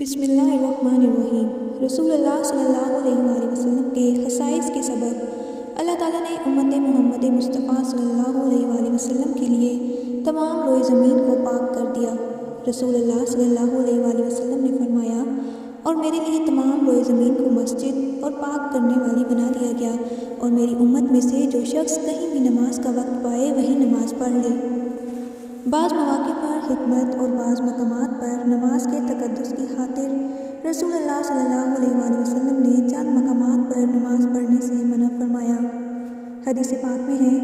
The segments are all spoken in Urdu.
بسم اللہ الرحمن الرحیم۔ رسول اللہ صلی اللہ علیہ وآلہ وسلم کے خصائص کے سبب اللہ تعالیٰ نے امت محمد مصطفیٰ صلی اللہ علیہ وآلہ وسلم کے لیے تمام روئے زمین کو پاک کر دیا۔ رسول اللہ صلی اللہ علیہ وآلہ وسلم نے فرمایا، اور میرے لیے تمام روئے زمین کو مسجد اور پاک کرنے والی بنا دیا گیا، اور میری امت میں سے جو شخص کہیں بھی نماز کا وقت پائے وہی نماز پڑھ لے۔ بعض مواقع پر حکمت اور بعض مقامات پر نماز کے تقدس کی خاطر رسول اللہ صلی اللہ علیہ وآلہ وسلم نے چند مقامات پر نماز پڑھنے سے منع فرمایا۔ حدیث پاک میں ہے،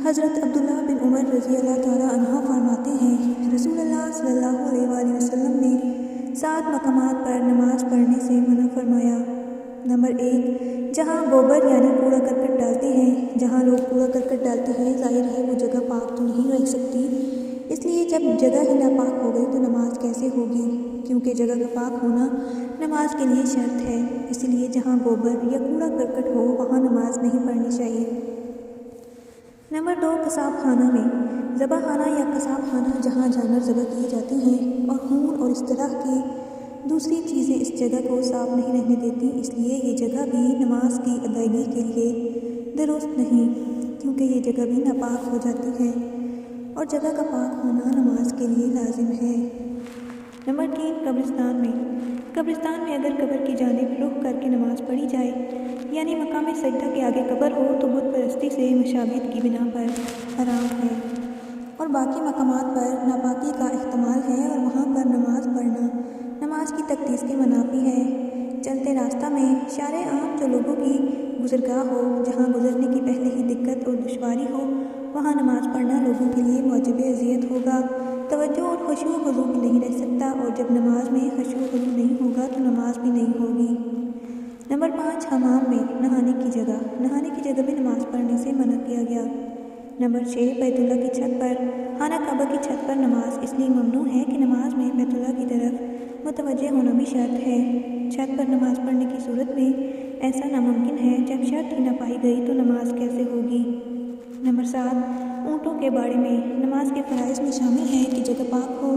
حضرت عبداللہ بن عمر رضی اللہ تعالیٰ عنہ فرماتے ہیں، رسول اللہ صلی اللہ علیہ وآلہ وسلم نے 7 مقامات پر نماز پڑھنے سے منع فرمایا۔ نمبر 1، جہاں گوبر یعنی کوڑا کرکٹ ڈالتے ہیں۔ جہاں لوگ کوڑا کرکٹ ڈالتے ہیں، ظاہر ہے وہ جگہ پاک تو نہیں رہ سکتی، اس لیے جب جگہ ہی ناپاک ہو گئی تو نماز کیسے ہوگی؟ کیونکہ جگہ کا پاک ہونا نماز کے لیے شرط ہے، اس لیے جہاں گوبر یا کوڑا کرکٹ ہو وہاں نماز نہیں پڑھنی چاہیے۔ نمبر 2، قصاب خانہ میں۔ ذبح خانہ یا قصاب خانہ جہاں جانور ذبح کیے جاتے ہیں اور خون اور اس طرح کی دوسری چیزیں اس جگہ کو صاف نہیں رہنے دیتی، اس لیے یہ جگہ بھی نماز کی ادائیگی کے لیے درست نہیں، کیونکہ یہ جگہ بھی ناپاک ہو جاتی ہے اور جگہ کا پاک ہونا نماز کے لیے لازم ہے۔ نمبر 3، قبرستان میں۔ قبرستان میں اگر قبر کی جانب رخ کر کے نماز پڑھی جائے، یعنی مقام سجدہ کے آگے قبر ہو، تو بت پرستی سے مشابہت کی بنا پر حرام ہے، اور باقی مقامات پر ناپاکی کا احتمال ہے اور وہاں پر نماز پڑھنا نماز کی تقدیس کے منافی ہے۔ چلتے راستہ میں شارع عام جو لوگوں کی گزرگاہ ہو، جہاں گزرنے کی پہلے ہی دقت اور دشواری ہو، وہاں نماز پڑھنا لوگوں کے لیے موجب اذیت ہوگا، توجہ اور خشوع و خضوع بھی نہیں رہ سکتا، اور جب نماز میں خشوع و خضوع نہیں ہوگا تو نماز بھی نہیں ہوگی۔ نمبر 5، حمام میں نہانے کی جگہ۔ نہانے کی جگہ میں نماز پڑھنے سے منع کیا گیا۔ نمبر 6، بیت اللہ کی چھت پر۔ خانہ کعبہ کی چھت پر نماز اس لیے ممنوع ہے کہ نماز میں بیت اللہ کی طرف متوجہ ہونا بھی شرط ہے۔ چھت پر نماز پڑھنے کی صورت میں ایسا ناممکن ہے، جب شرط ہی نہ پائی گئی تو نماز کیسے ہوگی؟ نمبر 7، اونٹوں کے باڑے میں۔ نماز کے فرائض میں شامل ہے کہ جگہ پاک ہو،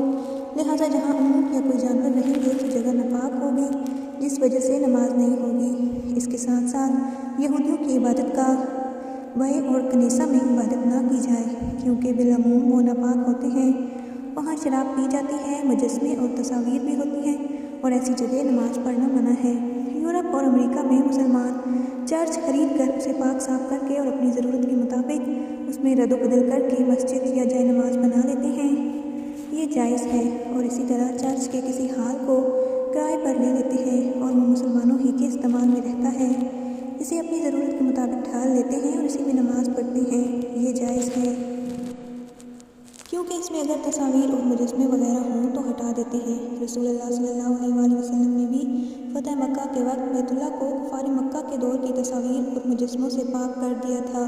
لہٰذا جہاں اونٹ یا کوئی جانور رہیں گے تو جگہ ناپاک ہوگی، جس وجہ سے نماز نہیں ہوگی۔ اس کے ساتھ ساتھ یہودیوں کی عبادت گاہ وے اور کنیسہ میں عبادت نہ کی جائے، کیونکہ بالعموم وہ ناپاک ہوتے ہیں، وہاں شراب پی جاتی ہے، مجسمے اور تصاویر بھی ہوتی ہیں، اور ایسی جگہ نماز پڑھنا منع ہے۔ یورپ اور امریکہ میں مسلمان چرچ خرید کر اسے پاک صاف کر کے اور اپنی ضرورت کے مطابق اس میں رد و بدل کر کے مسجد یا جائے نماز بنا لیتے ہیں، یہ جائز ہے، اور اسی طرح چرچ کے کسی ہال کو کرائے پر لے لیتے ہیں اور وہ مسلمانوں ہی کے استعمال میں رہتا ہے، اسے اپنی ضرورت کے مطابق ڈھال لیتے ہیں اور اسی میں نماز پڑھتے ہیں، یہ جائز ہے، کیونکہ اس میں اگر تصاویر اور مجسمے وغیرہ ہوں تو ہٹا دیتے ہیں۔ رسول اللہ صلی اللہ علیہ وآلہ وسلم نے بھی فتح مکہ کے وقت بیت اللہ کو کفار مکہ کے دور کی تصاویر اور مجسموں سے پاک کر دیا تھا۔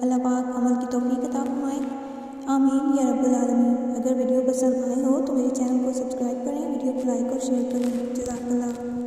اللہ پاک عمل کی توفیق عطا فرمائے، آمین یا رب العالمین۔ اگر ویڈیو پسند آئے ہو تو میرے چینل کو سبسکرائب کریں، ویڈیو کو لائک اور شیئر کریں۔ جزاک اللہ۔